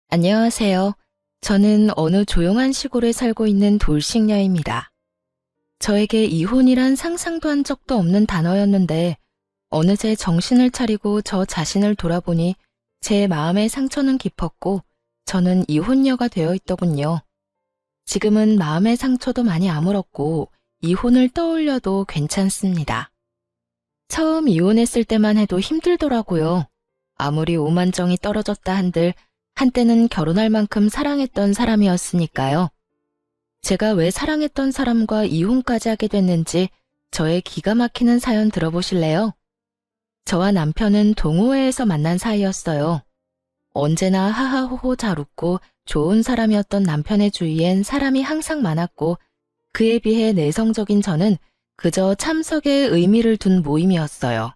안녕하세요. 저는 어느 조용한 시골에 살고 있는 돌싱녀입니다. 저에게 이혼이란 상상도 한 적도 없는 단어였는데 어느새 정신을 차리고 저 자신을 돌아보니 제 마음의 상처는 깊었고 저는 이혼녀가 되어 있더군요. 지금은 마음의 상처도 많이 아물었고 이혼을 떠올려도 괜찮습니다. 처음 이혼했을 때만 해도 힘들더라고요. 아무리 오만정이 떨어졌다 한들 한때는 결혼할 만큼 사랑했던 사람이었으니까요. 제가 왜 사랑했던 사람과 이혼까지 하게 됐는지 저의 기가 막히는 사연 들어보실래요? 저와 남편은 동호회에서 만난 사이였어요. 언제나 하하호호 잘 웃고 좋은 사람이었던 남편의 주위엔 사람이 항상 많았고 그에 비해 내성적인 저는 그저 참석에 의미를 둔 모임이었어요.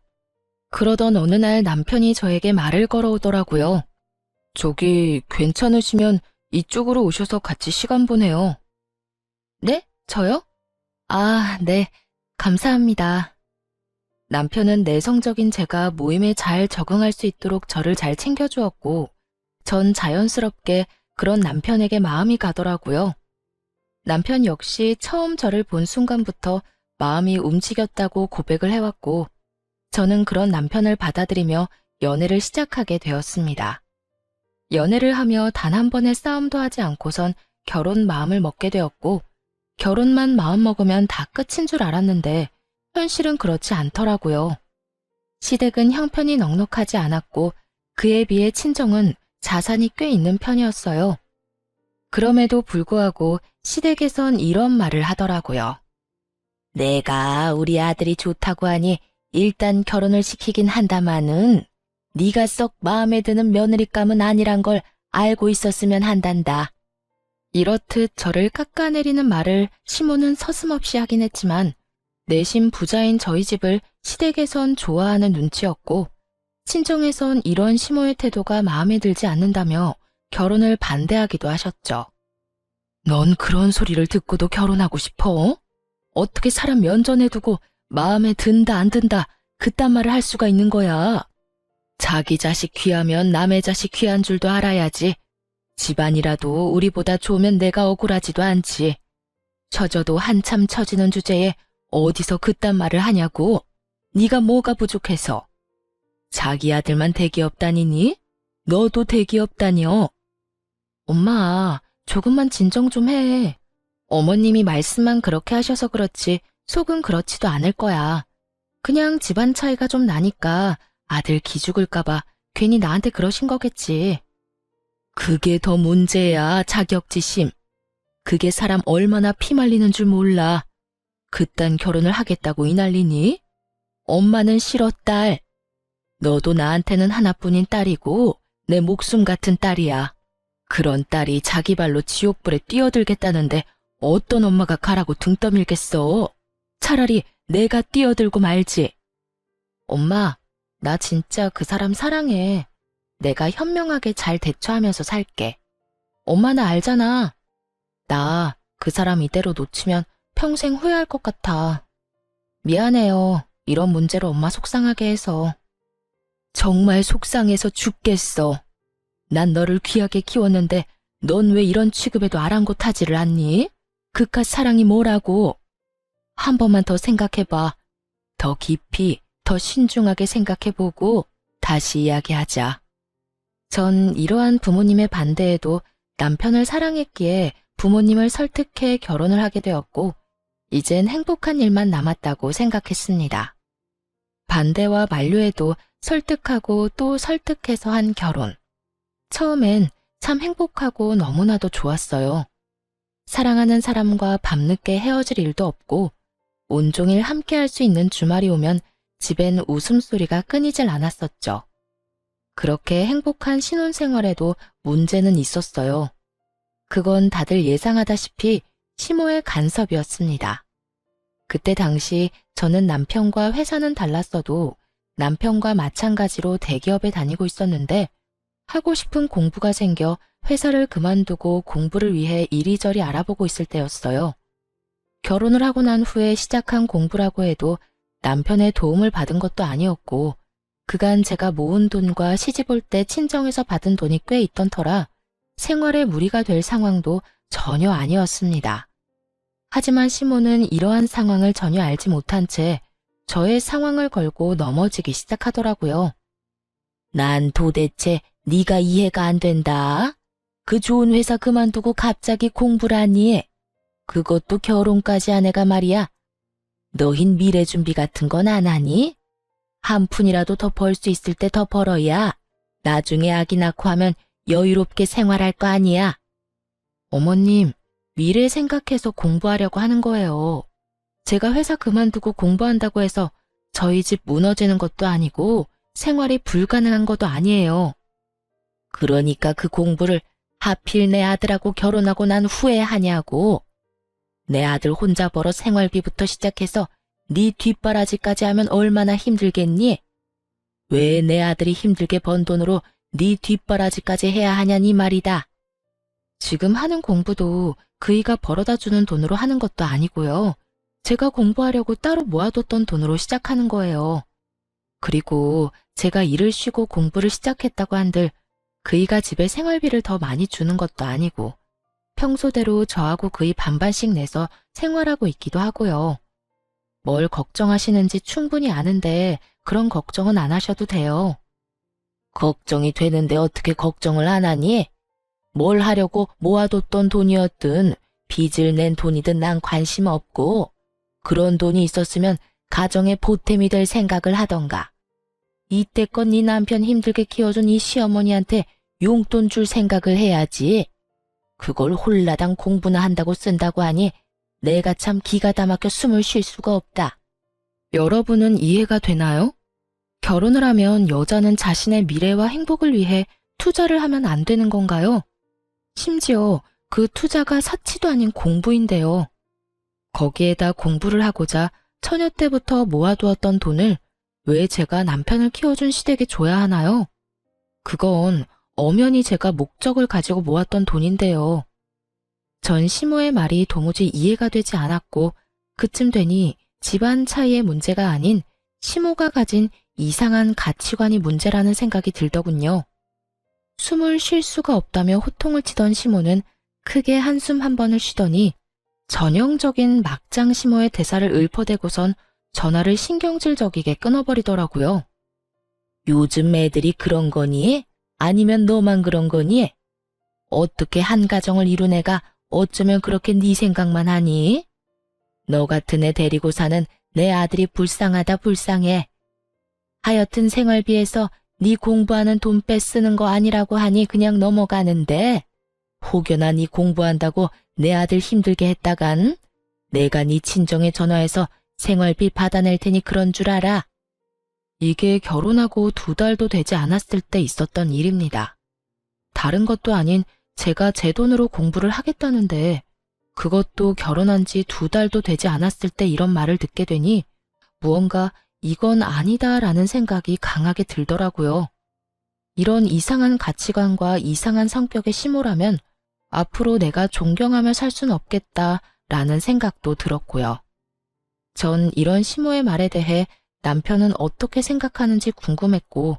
그러던 어느 날 남편이 저에게 말을 걸어오더라고요. 저기 괜찮으시면 이쪽으로 오셔서 같이 시간 보내요. 네? 저요? 아, 네. 감사합니다. 남편은 내성적인 제가 모임에 잘 적응할 수 있도록 저를 잘 챙겨주었고 전 자연스럽게 그런 남편에게 마음이 가더라고요. 남편 역시 처음 저를 본 순간부터 마음이 움직였다고 고백을 해왔고 저는 그런 남편을 받아들이며 연애를 시작하게 되었습니다. 연애를 하며 단 한 번의 싸움도 하지 않고선 결혼 마음을 먹게 되었고 결혼만 마음 먹으면 다 끝인 줄 알았는데 현실은 그렇지 않더라고요. 시댁은 형편이 넉넉하지 않았고 그에 비해 친정은 자산이 꽤 있는 편이었어요. 그럼에도 불구하고 시댁에선 이런 말을 하더라고요. 내가 우리 아들이 좋다고 하니 일단 결혼을 시키긴 한다마는 네가 썩 마음에 드는 며느리감은 아니란 걸 알고 있었으면 한단다. 이렇듯 저를 깎아내리는 말을 시모는 서슴없이 하긴 했지만 내심 부자인 저희 집을 시댁에선 좋아하는 눈치였고 친정에선 이런 시모의 태도가 마음에 들지 않는다며 결혼을 반대하기도 하셨죠. 넌 그런 소리를 듣고도 결혼하고 싶어? 어떻게 사람 면전에 두고 마음에 든다 안 든다 그딴 말을 할 수가 있는 거야? 자기 자식 귀하면 남의 자식 귀한 줄도 알아야지. 집안이라도 우리보다 좋으면 내가 억울하지도 않지. 처져도 한참 처지는 주제에 어디서 그딴 말을 하냐고. 네가 뭐가 부족해서. 자기 아들만 대기업 다니니? 너도 대기업 다녀. 엄마, 조금만 진정 좀 해. 어머님이 말씀만 그렇게 하셔서 그렇지 속은 그렇지도 않을 거야. 그냥 집안 차이가 좀 나니까 아들 기죽을까봐 괜히 나한테 그러신 거겠지. 그게 더 문제야, 자격지심. 그게 사람 얼마나 피말리는 줄 몰라. 그딴 결혼을 하겠다고 이 난리니? 엄마는 싫어, 딸. 너도 나한테는 하나뿐인 딸이고 내 목숨 같은 딸이야. 그런 딸이 자기 발로 지옥불에 뛰어들겠다는데 어떤 엄마가 가라고 등 떠밀겠어. 차라리 내가 뛰어들고 말지. 엄마, 나 진짜 그 사람 사랑해. 내가 현명하게 잘 대처하면서 살게. 엄마는 알잖아. 나 그 사람 이대로 놓치면 평생 후회할 것 같아. 미안해요. 이런 문제로 엄마 속상하게 해서. 정말 속상해서 죽겠어. 난 너를 귀하게 키웠는데 넌 왜 이런 취급에도 아랑곳하지를 않니? 그깟 사랑이 뭐라고. 한 번만 더 생각해봐. 더 깊이, 더 신중하게 생각해보고 다시 이야기하자. 전 이러한 부모님의 반대에도 남편을 사랑했기에 부모님을 설득해 결혼을 하게 되었고 이젠 행복한 일만 남았다고 생각했습니다. 반대와 만류에도 설득하고 또 설득해서 한 결혼. 처음엔 참 행복하고 너무나도 좋았어요. 사랑하는 사람과 밤늦게 헤어질 일도 없고 온종일 함께할 수 있는 주말이 오면 집엔 웃음소리가 끊이질 않았었죠. 그렇게 행복한 신혼생활에도 문제는 있었어요. 그건 다들 예상하다시피 시모의 간섭이었습니다. 그때 당시 저는 남편과 회사는 달랐어도 남편과 마찬가지로 대기업에 다니고 있었는데 하고 싶은 공부가 생겨 회사를 그만두고 공부를 위해 이리저리 알아보고 있을 때였어요. 결혼을 하고 난 후에 시작한 공부라고 해도 남편의 도움을 받은 것도 아니었고 그간 제가 모은 돈과 시집 올 때 친정에서 받은 돈이 꽤 있던 터라 생활에 무리가 될 상황도 전혀 아니었습니다. 하지만 시모는 이러한 상황을 전혀 알지 못한 채 저의 상황을 걸고 넘어지기 시작하더라고요. 난 도대체 네가 이해가 안 된다. 그 좋은 회사 그만두고 갑자기 공부를 하니? 그것도 결혼까지 한 애가 말이야. 너흰 미래 준비 같은 건 안 하니? 한 푼이라도 더 벌 수 있을 때 더 벌어야 나중에 아기 낳고 하면 여유롭게 생활할 거 아니야. 어머님, 미래 생각해서 공부하려고 하는 거예요. 제가 회사 그만두고 공부한다고 해서 저희 집 무너지는 것도 아니고 생활이 불가능한 것도 아니에요. 그러니까 그 공부를 하필 내 아들하고 결혼하고 난 후에 하냐고. 내 아들 혼자 벌어 생활비부터 시작해서 네 뒷바라지까지 하면 얼마나 힘들겠니? 왜 내 아들이 힘들게 번 돈으로 네 뒷바라지까지 해야 하냐니 말이다. 지금 하는 공부도 그이가 벌어다 주는 돈으로 하는 것도 아니고요. 제가 공부하려고 따로 모아뒀던 돈으로 시작하는 거예요. 그리고 제가 일을 쉬고 공부를 시작했다고 한들 그이가 집에 생활비를 더 많이 주는 것도 아니고 평소대로 저하고 그이 반반씩 내서 생활하고 있기도 하고요. 뭘 걱정하시는지 충분히 아는데 그런 걱정은 안 하셔도 돼요. 걱정이 되는데 어떻게 걱정을 안 하니? 뭘 하려고 모아뒀던 돈이었든 빚을 낸 돈이든 난 관심 없고 그런 돈이 있었으면 가정의 보탬이 될 생각을 하던가. 이때껏 네 남편 힘들게 키워준 이 시어머니한테 용돈 줄 생각을 해야지. 그걸 홀라당 공부나 한다고 쓴다고 하니 내가 참 기가 다 막혀 숨을 쉴 수가 없다. 여러분은 이해가 되나요? 결혼을 하면 여자는 자신의 미래와 행복을 위해 투자를 하면 안 되는 건가요? 심지어 그 투자가 사치도 아닌 공부인데요. 거기에다 공부를 하고자 처녀 때부터 모아두었던 돈을 왜 제가 남편을 키워준 시댁에 줘야 하나요? 그건 엄연히 제가 목적을 가지고 모았던 돈인데요. 전 시모의 말이 도무지 이해가 되지 않았고 그쯤 되니 집안 차이의 문제가 아닌 시모가 가진 이상한 가치관이 문제라는 생각이 들더군요. 숨을 쉴 수가 없다며 호통을 치던 시모는 크게 한숨 한 번을 쉬더니 전형적인 막장 시모의 대사를 읊어대고선 전화를 신경질적이게 끊어버리더라고요. 요즘 애들이 그런 거니? 아니면 너만 그런 거니? 어떻게 한 가정을 이룬 애가 어쩌면 그렇게 네 생각만 하니? 너 같은 애 데리고 사는 내 아들이 불쌍하다 불쌍해. 하여튼 생활비에서 네 공부하는 돈 빼쓰는 거 아니라고 하니 그냥 넘어가는데 혹여나 네 공부한다고 내 아들 힘들게 했다간 내가 네 친정에 전화해서 생활비 받아낼 테니 그런 줄 알아. 이게 결혼하고 2달도 되지 않았을 때 있었던 일입니다. 다른 것도 아닌 제가 제 돈으로 공부를 하겠다는데 그것도 결혼한 지 2달도 되지 않았을 때 이런 말을 듣게 되니 무언가 이건 아니다라는 생각이 강하게 들더라고요. 이런 이상한 가치관과 이상한 성격의 시모라면 앞으로 내가 존경하며 살 순 없겠다라는 생각도 들었고요. 전 이런 시모의 말에 대해 남편은 어떻게 생각하는지 궁금했고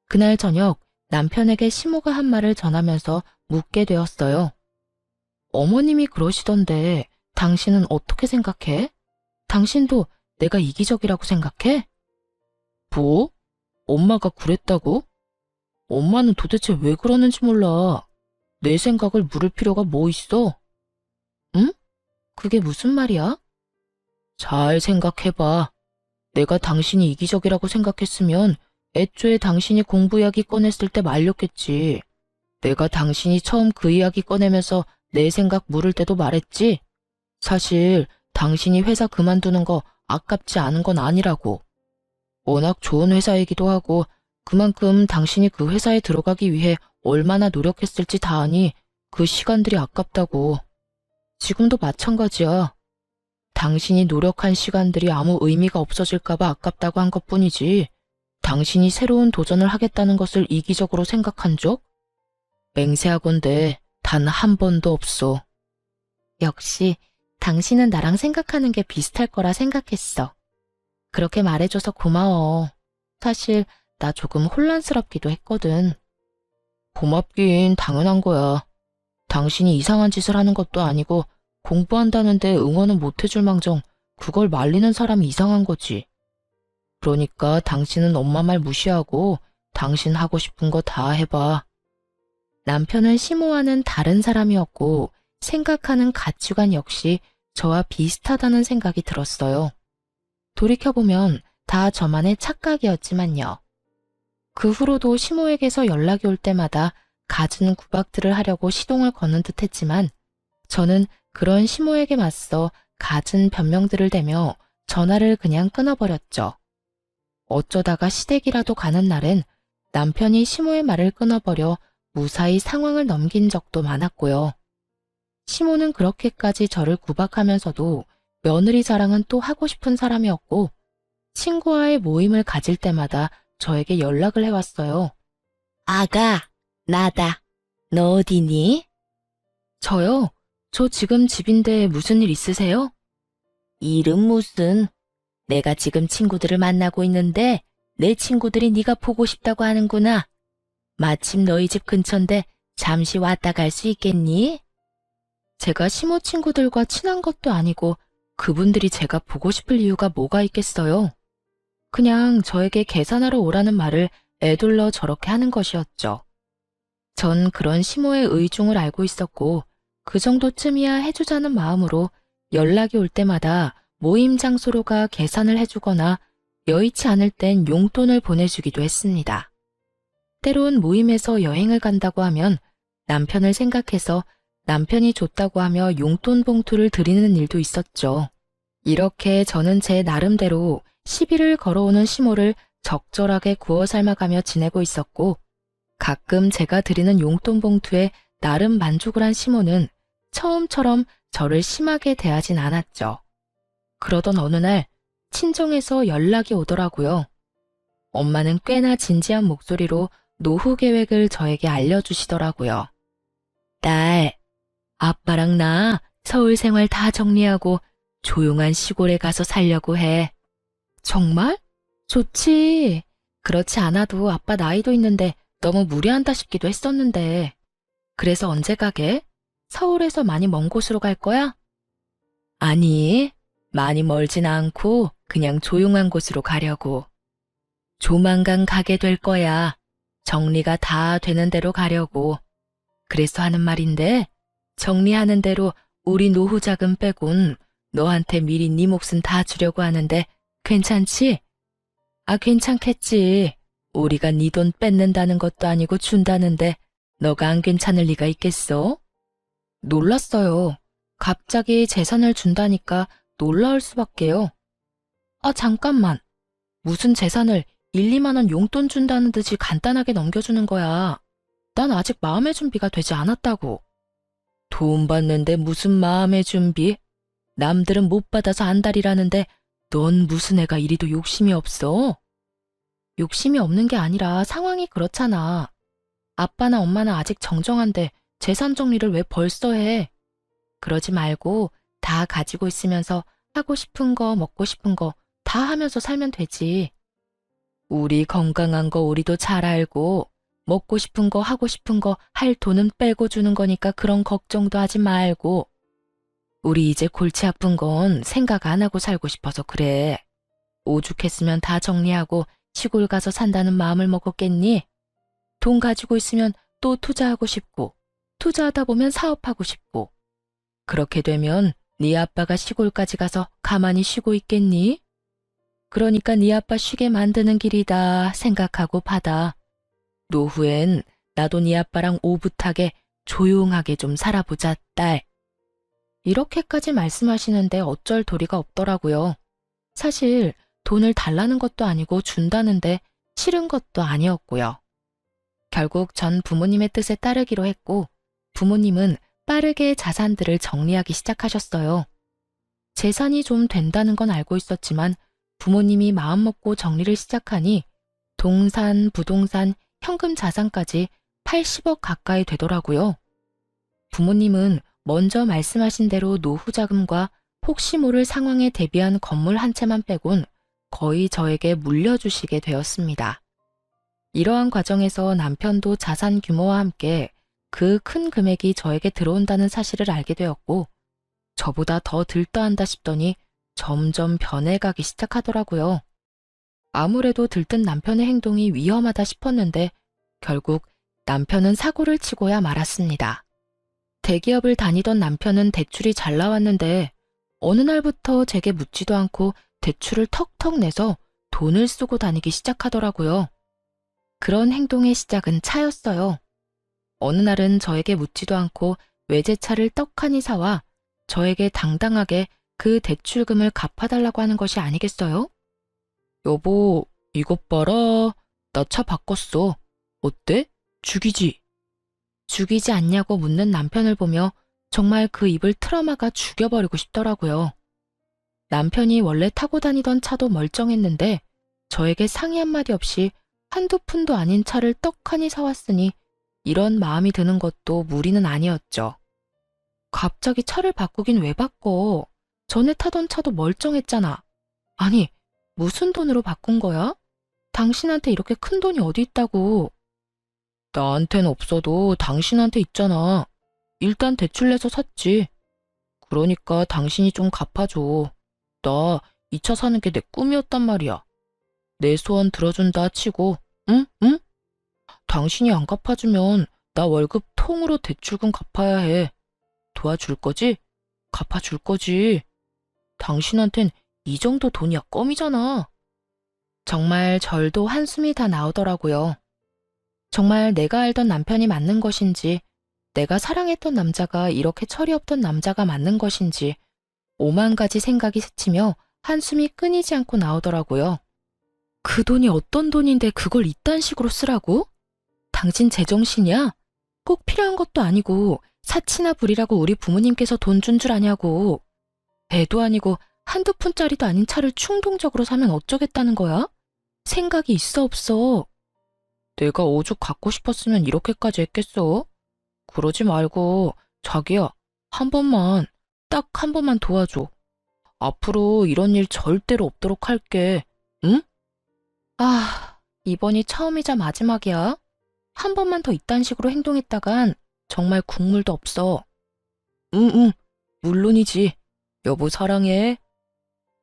그날 저녁 남편에게 시모가 한 말을 전하면서 묻게 되었어요. 어머님이 그러시던데 당신은 어떻게 생각해? 당신도 내가 이기적이라고 생각해? 뭐? 엄마가 그랬다고? 엄마는 도대체 왜 그러는지 몰라. 내 생각을 물을 필요가 뭐 있어? 응? 그게 무슨 말이야? 잘 생각해봐. 내가 당신이 이기적이라고 생각했으면 애초에 당신이 공부 이야기 꺼냈을 때 말렸겠지. 내가 당신이 처음 그 이야기 꺼내면서 내 생각 물을 때도 말했지. 사실 당신이 회사 그만두는 거 아깝지 않은 건 아니라고. 워낙 좋은 회사이기도 하고 그만큼 당신이 그 회사에 들어가기 위해 얼마나 노력했을지 다 아니 그 시간들이 아깝다고. 지금도 마찬가지야. 당신이 노력한 시간들이 아무 의미가 없어질까봐 아깝다고 한 것뿐이지 당신이 새로운 도전을 하겠다는 것을 이기적으로 생각한 적? 맹세하건대 단 한 번도 없어. 역시 당신은 나랑 생각하는 게 비슷할 거라 생각했어. 그렇게 말해줘서 고마워. 사실 나 조금 혼란스럽기도 했거든. 고맙긴 당연한 거야. 당신이 이상한 짓을 하는 것도 아니고 공부한다는데 응원은 못 해줄 망정 그걸 말리는 사람이 이상한 거지. 그러니까 당신은 엄마 말 무시하고 당신 하고 싶은 거 다 해봐. 남편은 시모와는 다른 사람이었고 생각하는 가치관 역시 저와 비슷하다는 생각이 들었어요. 돌이켜보면 다 저만의 착각이었지만요. 그 후로도 시모에게서 연락이 올 때마다 갖은 구박들을 하려고 시동을 거는 듯 했지만 저는 그런 시모에게 맞서 갖은 변명들을 대며 전화를 그냥 끊어버렸죠. 어쩌다가 시댁이라도 가는 날엔 남편이 시모의 말을 끊어버려 무사히 상황을 넘긴 적도 많았고요. 시모는 그렇게까지 저를 구박하면서도 며느리 자랑은 또 하고 싶은 사람이었고 친구와의 모임을 가질 때마다 저에게 연락을 해왔어요. 아가, 나다. 너 어디니? 저요? 저 지금 집인데 무슨 일 있으세요? 일은 무슨? 내가 지금 친구들을 만나고 있는데 내 친구들이 네가 보고 싶다고 하는구나. 마침 너희 집 근처인데 잠시 왔다 갈 수 있겠니? 제가 시모 친구들과 친한 것도 아니고 그분들이 제가 보고 싶을 이유가 뭐가 있겠어요? 그냥 저에게 계산하러 오라는 말을 애둘러 저렇게 하는 것이었죠. 전 그런 시모의 의중을 알고 있었고 그 정도쯤이야 해주자는 마음으로 연락이 올 때마다 모임 장소로 가 계산을 해주거나 여의치 않을 땐 용돈을 보내주기도 했습니다. 때론 모임에서 여행을 간다고 하면 남편을 생각해서 남편이 줬다고 하며 용돈 봉투를 드리는 일도 있었죠. 이렇게 저는 제 나름대로 시비를 걸어오는 시모를 적절하게 구워 삶아가며 지내고 있었고 가끔 제가 드리는 용돈 봉투에 나름 만족을 한 시모는 처음처럼 저를 심하게 대하진 않았죠. 그러던 어느 날 친정에서 연락이 오더라고요. 엄마는 꽤나 진지한 목소리로 노후 계획을 저에게 알려주시더라고요. 딸, 아빠랑 나 서울 생활 다 정리하고 조용한 시골에 가서 살려고 해. 정말? 좋지. 그렇지 않아도 아빠 나이도 있는데 너무 무리한다 싶기도 했었는데. 그래서 언제 가게? 서울에서 많이 먼 곳으로 갈 거야? 아니, 많이 멀진 않고 그냥 조용한 곳으로 가려고. 조만간 가게 될 거야. 정리가 다 되는 대로 가려고. 그래서 하는 말인데 정리하는 대로 우리 노후 자금 빼곤 너한테 미리 네 몫은 다 주려고 하는데 괜찮지? 아, 괜찮겠지. 우리가 네 돈 뺏는다는 것도 아니고 준다는데 너가 안 괜찮을 리가 있겠어? 놀랐어요. 갑자기 재산을 준다니까 놀라울 수밖에요. 아, 잠깐만. 무슨 재산을 1, 2만 원 용돈 준다는 듯이 간단하게 넘겨주는 거야. 난 아직 마음의 준비가 되지 않았다고. 돈 받는데 무슨 마음의 준비? 남들은 못 받아서 안달이라는데 넌 무슨 애가 이리도 욕심이 없어? 욕심이 없는 게 아니라 상황이 그렇잖아. 아빠나 엄마는 아직 정정한데 재산 정리를 왜 벌써 해? 그러지 말고 다 가지고 있으면서 하고 싶은 거, 먹고 싶은 거 다 하면서 살면 되지. 우리 건강한 거 우리도 잘 알고 먹고 싶은 거, 하고 싶은 거 할 돈은 빼고 주는 거니까 그런 걱정도 하지 말고. 우리 이제 골치 아픈 건 생각 안 하고 살고 싶어서 그래. 오죽했으면 다 정리하고 시골 가서 산다는 마음을 먹었겠니? 돈 가지고 있으면 또 투자하고 싶고, 투자하다 보면 사업하고 싶고. 그렇게 되면 네 아빠가 시골까지 가서 가만히 쉬고 있겠니? 그러니까 네 아빠 쉬게 만드는 길이다 생각하고 받아. 노후엔 나도 네 아빠랑 오붓하게 조용하게 좀 살아보자, 딸. 이렇게까지 말씀하시는데 어쩔 도리가 없더라고요. 사실 돈을 달라는 것도 아니고 준다는데 싫은 것도 아니었고요. 결국 전 부모님의 뜻에 따르기로 했고 부모님은 빠르게 자산들을 정리하기 시작하셨어요. 재산이 좀 된다는 건 알고 있었지만 부모님이 마음먹고 정리를 시작하니 동산, 부동산, 현금 자산까지 80억 가까이 되더라고요. 부모님은 먼저 말씀하신 대로 노후 자금과 혹시 모를 상황에 대비한 건물 한 채만 빼곤 거의 저에게 물려주시게 되었습니다. 이러한 과정에서 남편도 자산 규모와 함께 그 큰 금액이 저에게 들어온다는 사실을 알게 되었고, 저보다 더 들떠한다 싶더니 점점 변해가기 시작하더라고요. 아무래도 들뜬 남편의 행동이 위험하다 싶었는데 결국 남편은 사고를 치고야 말았습니다. 대기업을 다니던 남편은 대출이 잘 나왔는데 어느 날부터 제게 묻지도 않고 대출을 턱턱 내서 돈을 쓰고 다니기 시작하더라고요. 그런 행동의 시작은 차였어요. 어느 날은 저에게 묻지도 않고 외제차를 떡하니 사와 저에게 당당하게 그 대출금을 갚아달라고 하는 것이 아니겠어요? 여보, 이것 봐라. 나 차 바꿨어. 어때? 죽이지? 죽이지 않냐고 묻는 남편을 보며 정말 그 입을 틀어막아 죽여버리고 싶더라고요. 남편이 원래 타고 다니던 차도 멀쩡했는데 저에게 상의 한마디 없이 한두 푼도 아닌 차를 떡하니 사왔으니 이런 마음이 드는 것도 무리는 아니었죠. 갑자기 차를 바꾸긴 왜 바꿔? 전에 타던 차도 멀쩡했잖아. 아니, 무슨 돈으로 바꾼 거야? 당신한테 이렇게 큰 돈이 어디 있다고? 나한텐 없어도 당신한테 있잖아. 일단 대출 내서 샀지. 그러니까 당신이 좀 갚아줘. 나 이 차 사는 게 내 꿈이었단 말이야. 내 소원 들어준다 치고, 응? 응? 당신이 안 갚아주면 나 월급 통으로 대출금 갚아야 해. 도와줄 거지? 갚아줄 거지. 당신한텐 이 정도 돈이야 껌이잖아. 정말 절도 한숨이 다 나오더라고요. 정말 내가 알던 남편이 맞는 것인지, 내가 사랑했던 남자가 이렇게 철이 없던 남자가 맞는 것인지, 오만 가지 생각이 스치며 한숨이 끊이지 않고 나오더라고요. 그 돈이 어떤 돈인데 그걸 이딴 식으로 쓰라고? 당신 제정신이야? 꼭 필요한 것도 아니고 사치나 부리라고 우리 부모님께서 돈 준 줄 아냐고. 애도 아니고 한두 푼짜리도 아닌 차를 충동적으로 사면 어쩌겠다는 거야? 생각이 있어 없어? 내가 오죽 갖고 싶었으면 이렇게까지 했겠어? 그러지 말고 자기야, 한 번만, 딱 한 번만 도와줘. 앞으로 이런 일 절대로 없도록 할게. 응? 아, 이번이 처음이자 마지막이야. 한 번만 더 이딴 식으로 행동했다간 정말 국물도 없어. 응, 물론이지. 여보 사랑해.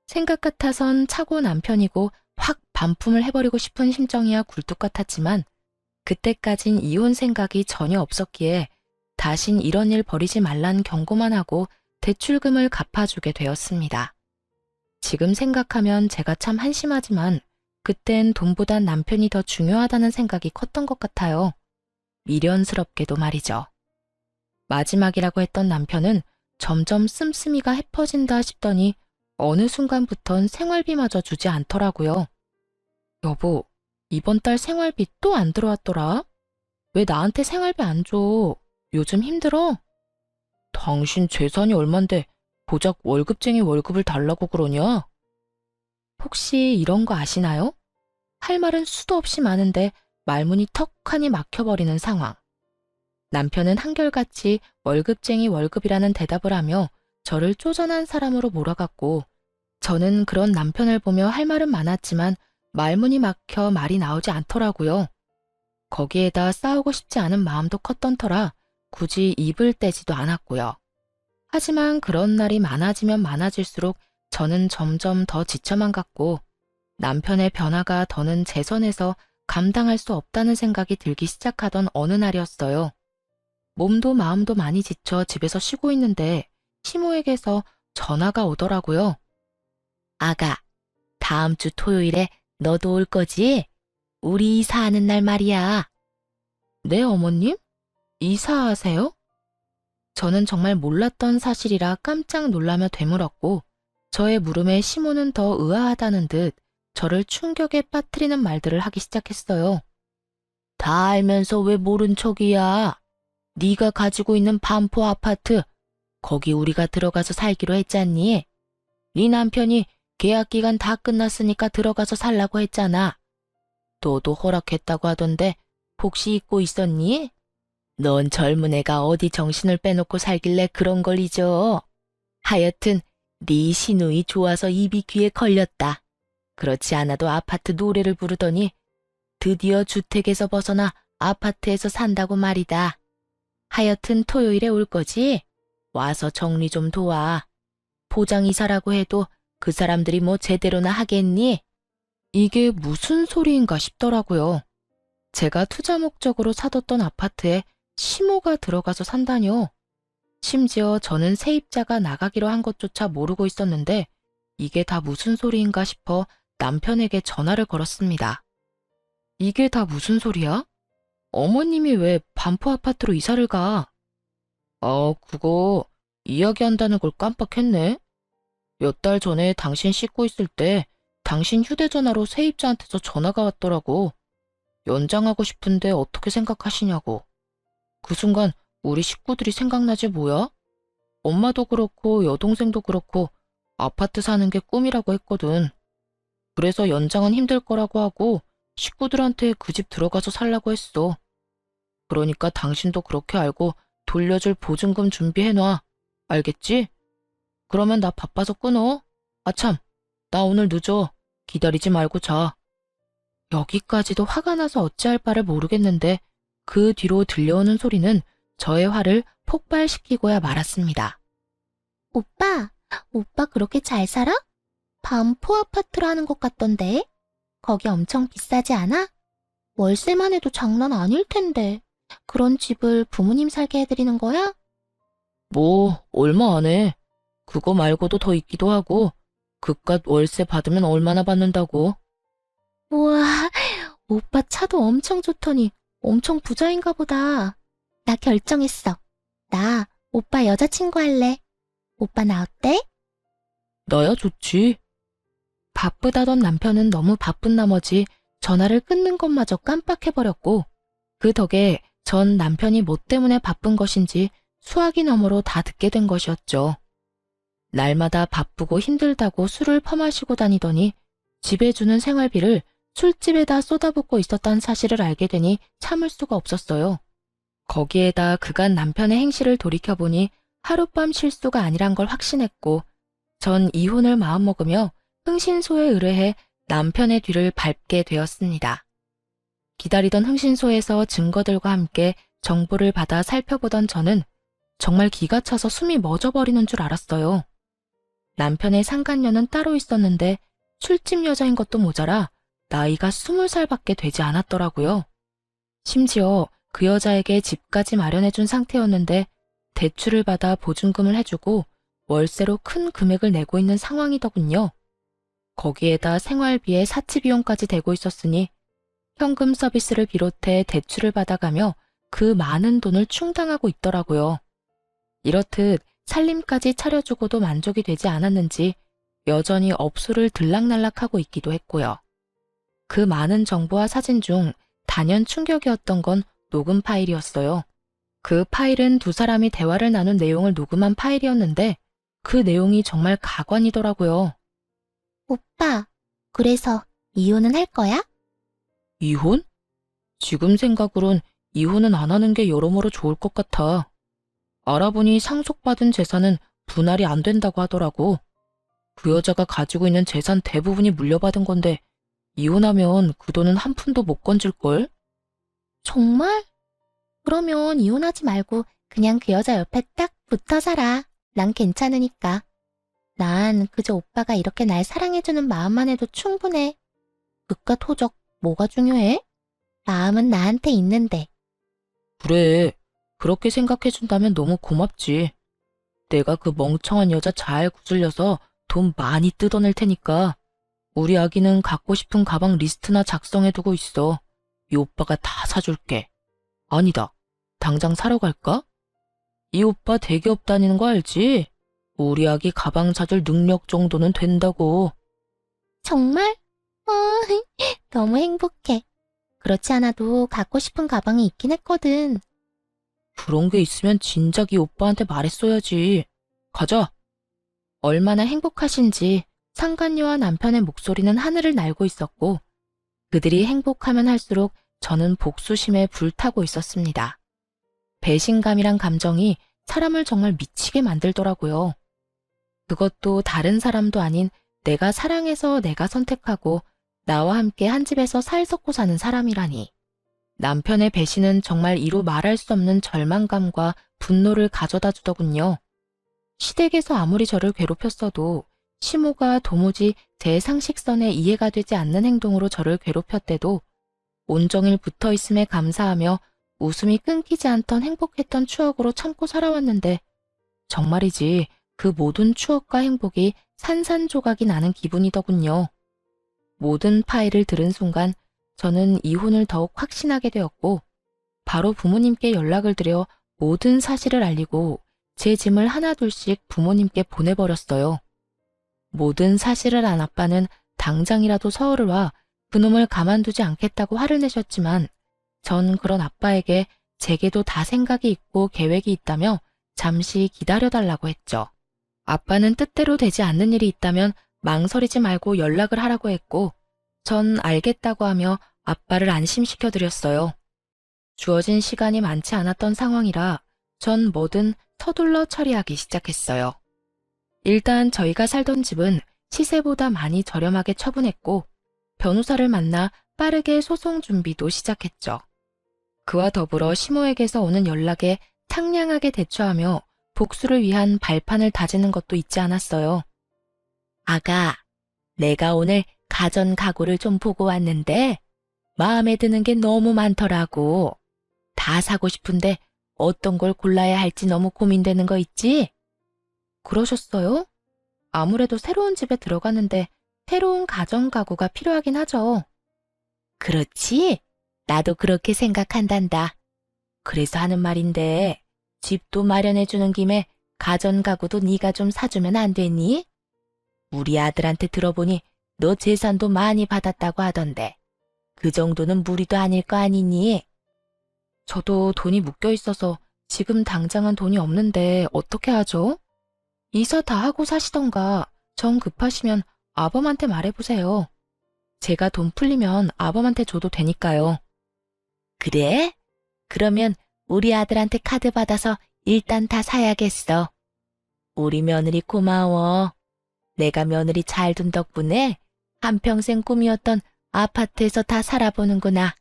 생각 같아선 차고 남편이고 확 반품을 해버리고 싶은 심정이야 굴뚝 같았지만 그때까진 이혼 생각이 전혀 없었기에 다신 이런 일 벌이지 말란 경고만 하고 대출금을 갚아주게 되었습니다. 지금 생각하면 제가 참 한심하지만 그땐 돈보단 남편이 더 중요하다는 생각이 컸던 것 같아요. 미련스럽게도 말이죠. 마지막이라고 했던 남편은 점점 씀씀이가 해퍼진다 싶더니 어느 순간부턴 생활비마저 주지 않더라고요. 여보, 이번 달 생활비 또 안 들어왔더라? 왜 나한테 생활비 안 줘? 요즘 힘들어? 당신 재산이 얼만데 고작 월급쟁이 월급을 달라고 그러냐? 혹시 이런 거 아시나요? 할 말은 수도 없이 많은데 말문이 턱하니 막혀버리는 상황. 남편은 한결같이 월급쟁이 월급이라는 대답을 하며 저를 쪼잔한 사람으로 몰아갔고 저는 그런 남편을 보며 할 말은 많았지만 말문이 막혀 말이 나오지 않더라고요. 거기에다 싸우고 싶지 않은 마음도 컸던 터라 굳이 입을 떼지도 않았고요. 하지만 그런 날이 많아지면 많아질수록 저는 점점 더 지쳐만 갔고 남편의 변화가 더는 제 선에서 감당할 수 없다는 생각이 들기 시작하던 어느 날이었어요. 몸도 마음도 많이 지쳐 집에서 쉬고 있는데 시모에게서 전화가 오더라고요. 아가, 다음 주 토요일에 너도 올 거지? 우리 이사하는 날 말이야. 네, 어머님? 이사하세요? 저는 정말 몰랐던 사실이라 깜짝 놀라며 되물었고 저의 물음에 시모는 더 의아하다는 듯 저를 충격에 빠뜨리는 말들을 하기 시작했어요. 다 알면서 왜 모른 척이야? 네가 가지고 있는 반포 아파트, 거기 우리가 들어가서 살기로 했잖니? 네 남편이 계약 기간 다 끝났으니까 들어가서 살라고 했잖아. 너도 허락했다고 하던데 혹시 잊고 있었니? 넌 젊은 애가 어디 정신을 빼놓고 살길래 그런 걸 잊어. 하여튼 네 시누이 좋아서 입이 귀에 걸렸다. 그렇지 않아도 아파트 노래를 부르더니 드디어 주택에서 벗어나 아파트에서 산다고 말이다. 하여튼 토요일에 올 거지? 와서 정리 좀 도와. 포장 이사라고 해도 그 사람들이 뭐 제대로나 하겠니? 이게 무슨 소리인가 싶더라고요. 제가 투자 목적으로 사뒀던 아파트에 시모가 들어가서 산다뇨. 심지어 저는 세입자가 나가기로 한 것조차 모르고 있었는데 이게 다 무슨 소리인가 싶어 남편에게 전화를 걸었습니다. 이게 다 무슨 소리야? 어머님이 왜 반포 아파트로 이사를 가? 그거 이야기한다는 걸 깜빡했네. 몇 달 전에 당신 씻고 있을 때 당신 휴대전화로 세입자한테서 전화가 왔더라고. 연장하고 싶은데 어떻게 생각하시냐고. 그 순간 우리 식구들이 생각나지 뭐야? 엄마도 그렇고 여동생도 그렇고 아파트 사는 게 꿈이라고 했거든. 그래서 연장은 힘들 거라고 하고 식구들한테 그 집 들어가서 살라고 했어. 그러니까 당신도 그렇게 알고 돌려줄 보증금 준비해놔. 알겠지? 그러면 나 바빠서 끊어. 아참, 나 오늘 늦어. 기다리지 말고 자. 여기까지도 화가 나서 어찌할 바를 모르겠는데 그 뒤로 들려오는 소리는 저의 화를 폭발시키고야 말았습니다. 오빠 그렇게 잘 살아? 반포 아파트라는 것 같던데. 거기 엄청 비싸지 않아? 월세만 해도 장난 아닐 텐데. 그런 집을 부모님 살게 해드리는 거야? 뭐 얼마 안 해. 그거 말고도 더 있기도 하고 그깟 월세 받으면 얼마나 받는다고. 우와, 오빠 차도 엄청 좋더니 엄청 부자인가 보다. 나 결정했어. 나 오빠 여자친구 할래. 오빠 나 어때? 나야 좋지. 바쁘다던 남편은 너무 바쁜 나머지 전화를 끊는 것마저 깜빡해버렸고 그 덕에 전 남편이 뭐 때문에 바쁜 것인지 수화기 너머로 다 듣게 된 것이었죠. 날마다 바쁘고 힘들다고 술을 퍼마시고 다니더니 집에 주는 생활비를 술집에다 쏟아붓고 있었다는 사실을 알게 되니 참을 수가 없었어요. 거기에다 그간 남편의 행실을 돌이켜보니 하룻밤 실수가 아니란 걸 확신했고 전 이혼을 마음먹으며 흥신소에 의뢰해 남편의 뒤를 밟게 되었습니다. 기다리던 흥신소에서 증거들과 함께 정보를 받아 살펴보던 저는 정말 기가 차서 숨이 멎어버리는 줄 알았어요. 남편의 상간녀는 따로 있었는데 술집 여자인 것도 모자라 나이가 20살밖에 되지 않았더라고요. 심지어 그 여자에게 집까지 마련해준 상태였는데 대출을 받아 보증금을 해주고 월세로 큰 금액을 내고 있는 상황이더군요. 거기에다 생활비에 사치비용까지 대고 있었으니 현금 서비스를 비롯해 대출을 받아가며 그 많은 돈을 충당하고 있더라고요. 이렇듯 살림까지 차려주고도 만족이 되지 않았는지 여전히 업소를 들락날락하고 있기도 했고요. 그 많은 정보와 사진 중 단연 충격이었던 건 녹음 파일이었어요. 그 파일은 두 사람이 대화를 나눈 내용을 녹음한 파일이었는데 그 내용이 정말 가관이더라고요. 오빠, 그래서 이혼은 할 거야? 이혼? 지금 생각으론 이혼은 안 하는 게 여러모로 좋을 것 같아. 알아보니 상속받은 재산은 분할이 안 된다고 하더라고. 그 여자가 가지고 있는 재산 대부분이 물려받은 건데 이혼하면 그 돈은 한 푼도 못 건질걸? 정말? 그러면 이혼하지 말고 그냥 그 여자 옆에 딱 붙어 살아. 난 괜찮으니까. 난 그저 오빠가 이렇게 날 사랑해주는 마음만 해도 충분해. 그깟 호적 뭐가 중요해? 마음은 나한테 있는데. 그래, 그렇게 생각해준다면 너무 고맙지. 내가 그 멍청한 여자 잘 구슬려서 돈 많이 뜯어낼 테니까 우리 아기는 갖고 싶은 가방 리스트나 작성해두고 있어. 이 오빠가 다 사줄게. 아니다, 당장 사러 갈까? 이 오빠 대기업 다니는 거 알지? 우리 아기 가방 사줄 능력 정도는 된다고. 정말? 너무 행복해. 그렇지 않아도 갖고 싶은 가방이 있긴 했거든. 그런 게 있으면 진작 이 오빠한테 말했어야지. 가자. 얼마나 행복하신지 상간녀와 남편의 목소리는 하늘을 날고 있었고 그들이 행복하면 할수록 저는 복수심에 불타고 있었습니다. 배신감이란 감정이 사람을 정말 미치게 만들더라고요. 그것도 다른 사람도 아닌 내가 사랑해서 내가 선택하고 나와 함께 한 집에서 살 섞고 사는 사람이라니. 남편의 배신은 정말 이루 말할 수 없는 절망감과 분노를 가져다 주더군요. 시댁에서 아무리 저를 괴롭혔어도 시모가 도무지 제 상식선에 이해가 되지 않는 행동으로 저를 괴롭혔대도 온종일 붙어 있음에 감사하며 웃음이 끊기지 않던 행복했던 추억으로 참고 살아왔는데 정말이지 그 모든 추억과 행복이 산산조각이 나는 기분이더군요. 모든 파일을 들은 순간 저는 이혼을 더욱 확신하게 되었고 바로 부모님께 연락을 드려 모든 사실을 알리고 제 짐을 하나둘씩 부모님께 보내버렸어요. 모든 사실을 안 아빠는 당장이라도 서울을 와 그놈을 가만두지 않겠다고 화를 내셨지만 전 그런 아빠에게 제게도 다 생각이 있고 계획이 있다며 잠시 기다려달라고 했죠. 아빠는 뜻대로 되지 않는 일이 있다면 망설이지 말고 연락을 하라고 했고 전 알겠다고 하며 아빠를 안심시켜드렸어요. 주어진 시간이 많지 않았던 상황이라 전 뭐든 서둘러 처리하기 시작했어요. 일단 저희가 살던 집은 시세보다 많이 저렴하게 처분했고 변호사를 만나 빠르게 소송 준비도 시작했죠. 그와 더불어 시모에게서 오는 연락에 상냥하게 대처하며 복수를 위한 발판을 다지는 것도 잊지 않았어요. 아가, 내가 오늘 가전 가구를 좀 보고 왔는데 마음에 드는 게 너무 많더라고. 다 사고 싶은데 어떤 걸 골라야 할지 너무 고민되는 거 있지? 그러셨어요? 아무래도 새로운 집에 들어가는데 새로운 가전 가구가 필요하긴 하죠. 그렇지? 나도 그렇게 생각한단다. 그래서 하는 말인데 집도 마련해주는 김에 가전 가구도 네가 좀 사주면 안 되니? 우리 아들한테 들어보니 너 재산도 많이 받았다고 하던데 그 정도는 무리도 아닐 거 아니니? 저도 돈이 묶여 있어서 지금 당장은 돈이 없는데 어떻게 하죠? 이사 다 하고 사시던가 정 급하시면 아범한테 말해보세요. 제가 돈 풀리면 아범한테 줘도 되니까요. 그래? 그러면 우리 아들한테 카드 받아서 일단 다 사야겠어. 우리 며느리 고마워. 내가 며느리 잘 둔 덕분에 한평생 꿈이었던 아파트에서 다 살아보는구나.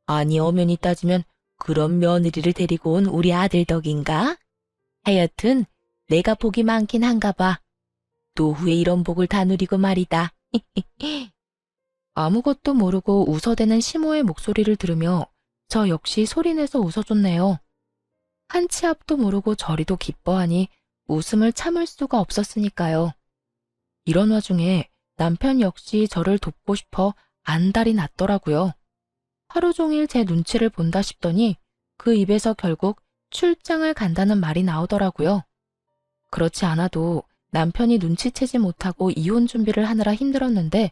아니, 엄연히 따지면 그런 며느리를 데리고 온 우리 아들 덕인가? 하여튼 내가 복이 많긴 한가 봐. 노후에 이런 복을 다 누리고 말이다. 아무것도 모르고 웃어대는 시모의 목소리를 들으며 저 역시 소리내서 웃어줬네요. 한 치 앞도 모르고 저리도 기뻐하니 웃음을 참을 수가 없었으니까요. 이런 와중에 남편 역시 저를 돕고 싶어 안달이 났더라고요. 하루 종일 제 눈치를 본다 싶더니 그 입에서 결국 출장을 간다는 말이 나오더라고요. 그렇지 않아도 남편이 눈치채지 못하고 이혼 준비를 하느라 힘들었는데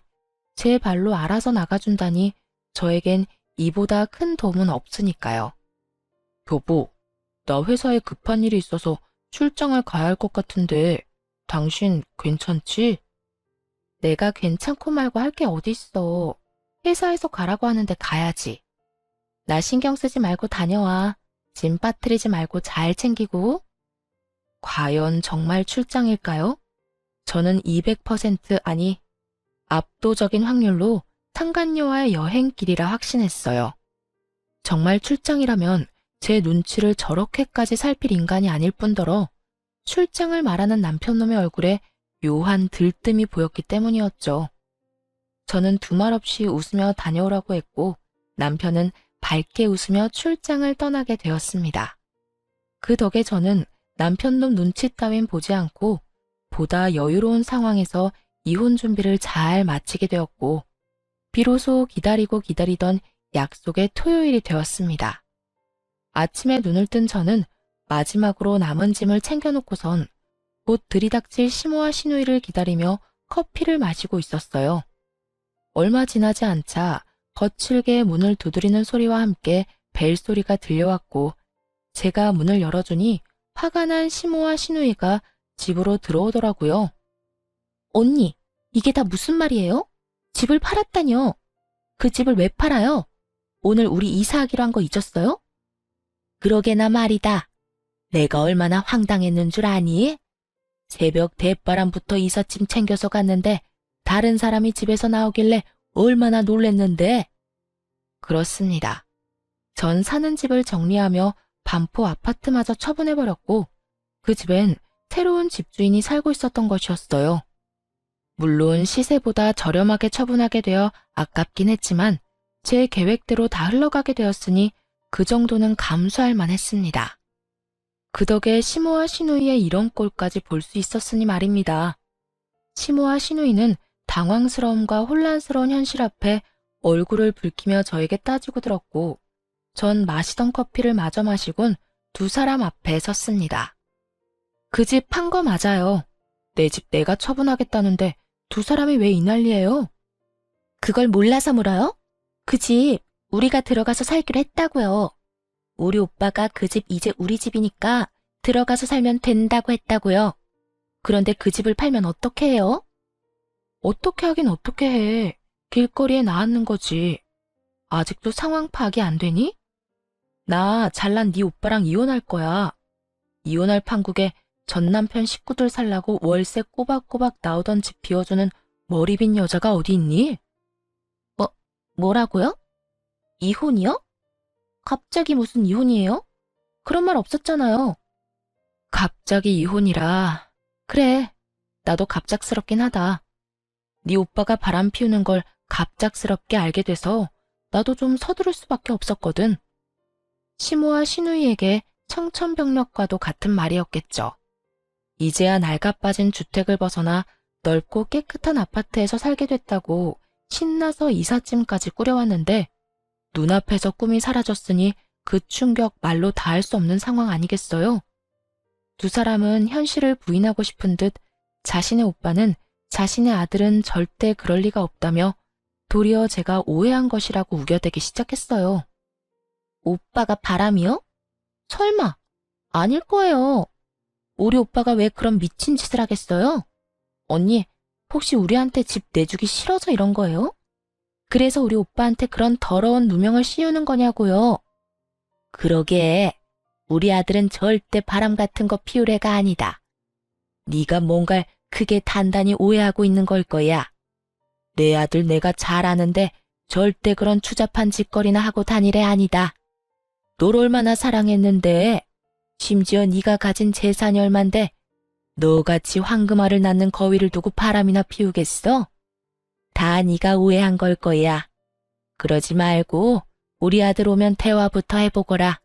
제 발로 알아서 나가준다니 저에겐 이보다 큰 도움은 없으니까요. 여보, 나 회사에 급한 일이 있어서 출장을 가야 할 것 같은데 당신 괜찮지? 내가 괜찮고 말고 할 게 어딨어. 회사에서 가라고 하는데 가야지. 나 신경 쓰지 말고 다녀와. 짐 빠뜨리지 말고 잘 챙기고. 과연 정말 출장일까요? 저는 200% 아니 압도적인 확률로 상간녀와의 여행길이라 확신했어요. 정말 출장이라면 제 눈치를 저렇게까지 살필 인간이 아닐 뿐더러 출장을 말하는 남편놈의 얼굴에 묘한 들뜸이 보였기 때문이었죠. 저는 두말 없이 웃으며 다녀오라고 했고 남편은 밝게 웃으며 출장을 떠나게 되었습니다. 그 덕에 저는 남편놈 눈치 따윈 보지 않고 보다 여유로운 상황에서 이혼 준비를 잘 마치게 되었고 비로소 기다리고 기다리던 약속의 토요일이 되었습니다. 아침에 눈을 뜬 저는 마지막으로 남은 짐을 챙겨놓고선 곧 들이닥칠 시모와 시누이를 기다리며 커피를 마시고 있었어요. 얼마 지나지 않자 거칠게 문을 두드리는 소리와 함께 벨소리가 들려왔고 제가 문을 열어주니 화가 난 시모와 시누이가 집으로 들어오더라고요. 언니, 이게 다 무슨 말이에요? 집을 팔았다뇨. 그 집을 왜 팔아요? 오늘 우리 이사하기로 한 거 잊었어요? 그러게나 말이다. 내가 얼마나 황당했는 줄 아니? 새벽 대바람부터 이삿짐 챙겨서 갔는데 다른 사람이 집에서 나오길래 얼마나 놀랬는데. 그렇습니다. 전 사는 집을 정리하며 반포 아파트마저 처분해버렸고 그 집엔 새로운 집주인이 살고 있었던 것이었어요. 물론 시세보다 저렴하게 처분하게 되어 아깝긴 했지만 제 계획대로 다 흘러가게 되었으니 그 정도는 감수할 만했습니다. 그 덕에 시모와 시누이의 이런 꼴까지 볼 수 있었으니 말입니다. 시모와 시누이는 당황스러움과 혼란스러운 현실 앞에 얼굴을 붉히며 저에게 따지고 들었고 전 마시던 커피를 마저 마시곤 두 사람 앞에 섰습니다. 그 집 판 거 맞아요. 내 집 내가 처분하겠다는데 두 사람이 왜 이 난리예요? 그걸 몰라서 물어요? 그 집 우리가 들어가서 살기로 했다고요. 우리 오빠가 그 집 이제 우리 집이니까 들어가서 살면 된다고 했다고요. 그런데 그 집을 팔면 어떻게 해요? 어떻게 하긴 어떻게 해. 길거리에 나앉는 거지. 아직도 상황 파악이 안 되니? 나 잘난 네 오빠랑 이혼할 거야. 이혼할 판국에 전 남편 식구들 살라고 월세 꼬박꼬박 나오던 집 비워주는 머리 빈 여자가 어디 있니? 뭐라고요? 이혼이요? 갑자기 무슨 이혼이에요? 그런 말 없었잖아요. 갑자기 이혼이라. 그래, 나도 갑작스럽긴 하다. 네 오빠가 바람 피우는 걸 갑작스럽게 알게 돼서 나도 좀 서두를 수밖에 없었거든. 시모와 시누이에게 청천벽력과도 같은 말이었겠죠. 이제야 낡아빠진 주택을 벗어나 넓고 깨끗한 아파트에서 살게 됐다고 신나서 이삿짐까지 꾸려왔는데 눈앞에서 꿈이 사라졌으니 그 충격 말로 다할 수 없는 상황 아니겠어요? 두 사람은 현실을 부인하고 싶은 듯 자신의 오빠는 자신의 아들은 절대 그럴 리가 없다며 도리어 제가 오해한 것이라고 우겨대기 시작했어요. 오빠가 바람이요? 설마, 아닐 거예요. 우리 오빠가 왜 그런 미친 짓을 하겠어요? 언니, 혹시 우리한테 집 내주기 싫어서 이런 거예요? 그래서 우리 오빠한테 그런 더러운 누명을 씌우는 거냐고요. 그러게, 우리 아들은 절대 바람 같은 거 피울 애가 아니다. 네가 뭔가 크게 단단히 오해하고 있는 걸 거야. 내 아들 내가 잘 아는데 절대 그런 추잡한 짓거리나 하고 다닐 애 아니다. 널 얼마나 사랑했는데, 심지어 네가 가진 재산이 얼만데 너같이 황금알을 낳는 거위를 두고 바람이나 피우겠어? 다 네가 오해한 걸 거야. 그러지 말고 우리 아들 오면 대화부터 해보거라.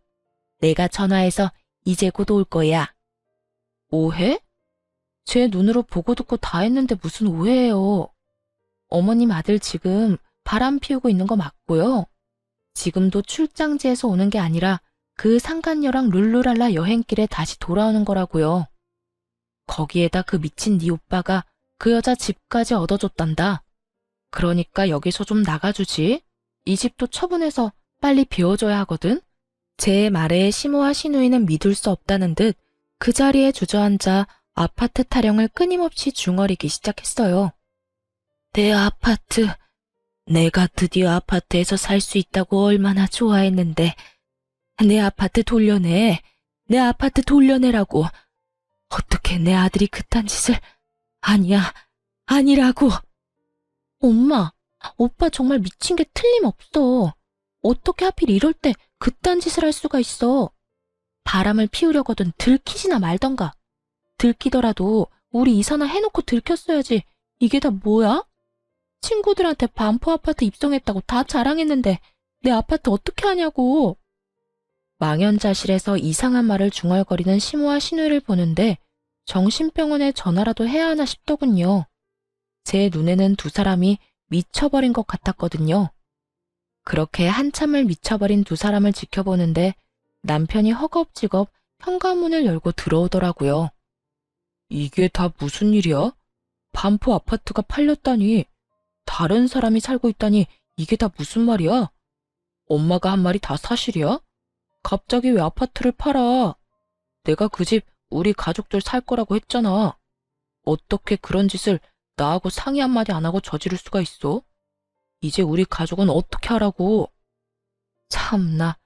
내가 전화해서 이제 곧 올 거야. 오해? 제 눈으로 보고 듣고 다 했는데 무슨 오해예요. 어머님 아들 지금 바람 피우고 있는 거 맞고요. 지금도 출장지에서 오는 게 아니라 그 상간녀랑 룰루랄라 여행길에 다시 돌아오는 거라고요. 거기에다 그 미친 네 오빠가 그 여자 집까지 얻어줬단다. 그러니까 여기서 좀 나가주지. 이 집도 처분해서 빨리 비워줘야 하거든. 제 말에 시모와 시누이는 믿을 수 없다는 듯 그 자리에 주저앉아 아파트 타령을 끊임없이 중얼이기 시작했어요. 내 아파트, 내가 드디어 아파트에서 살 수 있다고 얼마나 좋아했는데 내 아파트 돌려내, 내 아파트 돌려내라고. 어떻게 내 아들이 그딴 짓을... 아니야, 아니라고. 엄마, 오빠 정말 미친 게 틀림없어. 어떻게 하필 이럴 때 그딴 짓을 할 수가 있어. 바람을 피우려거든 들키지나 말던가. 들키더라도 우리 이사나 해놓고 들켰어야지. 이게 다 뭐야? 친구들한테 반포 아파트 입성했다고 다 자랑했는데 내 아파트 어떻게 하냐고. 망연자실해서 이상한 말을 중얼거리는 시모와 시누이를 보는데 정신병원에 전화라도 해야 하나 싶더군요. 제 눈에는 두 사람이 미쳐버린 것 같았거든요. 그렇게 한참을 미쳐버린 두 사람을 지켜보는데 남편이 허겁지겁 현관문을 열고 들어오더라고요. 이게 다 무슨 일이야? 반포 아파트가 팔렸다니, 다른 사람이 살고 있다니 이게 다 무슨 말이야? 엄마가 한 말이 다 사실이야? 갑자기 왜 아파트를 팔아? 내가 그 집 우리 가족들 살 거라고 했잖아. 어떻게 그런 짓을 나하고 상의 한마디 안 하고 저지를 수가 있어? 이제 우리 가족은 어떻게 하라고? 참나,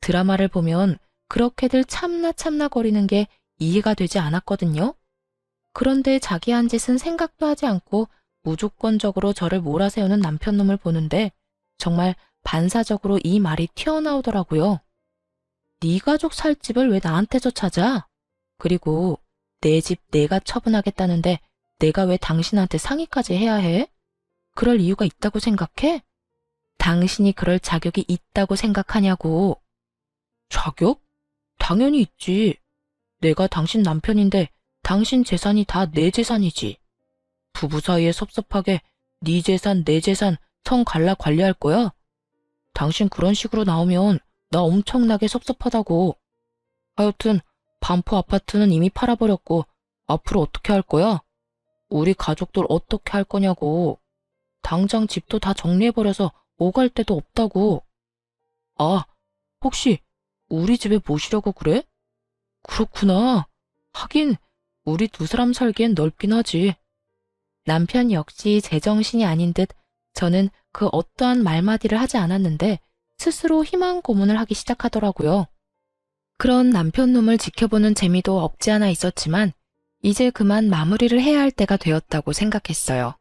드라마를 보면 그렇게들 참나 거리는 게 이해가 되지 않았거든요. 그런데 자기 한 짓은 생각도 하지 않고 무조건적으로 저를 몰아세우는 남편 놈을 보는데 정말 반사적으로 이 말이 튀어나오더라고요. 네 가족 살 집을 왜 나한테서 찾아? 그리고 내 집 내가 처분하겠다는데 내가 왜 당신한테 상의까지 해야 해? 그럴 이유가 있다고 생각해? 당신이 그럴 자격이 있다고 생각하냐고. 자격? 당연히 있지. 내가 당신 남편인데 당신 재산이 다 내 재산이지. 부부 사이에 섭섭하게 네 재산, 내 재산 성 갈라 관리할 거야? 당신 그런 식으로 나오면 나 엄청나게 섭섭하다고. 하여튼 반포 아파트는 이미 팔아버렸고 앞으로 어떻게 할 거야? 우리 가족들 어떻게 할 거냐고. 당장 집도 다 정리해버려서 오갈 데도 없다고. 아, 혹시 우리 집에 모시려고 그래? 그렇구나. 하긴 우리 두 사람 살기엔 넓긴 하지. 남편 역시 제정신이 아닌 듯 저는 그 어떠한 말마디를 하지 않았는데 스스로 희망 고문을 하기 시작하더라고요. 그런 남편 놈을 지켜보는 재미도 없지 않아 있었지만 이제 그만 마무리를 해야 할 때가 되었다고 생각했어요.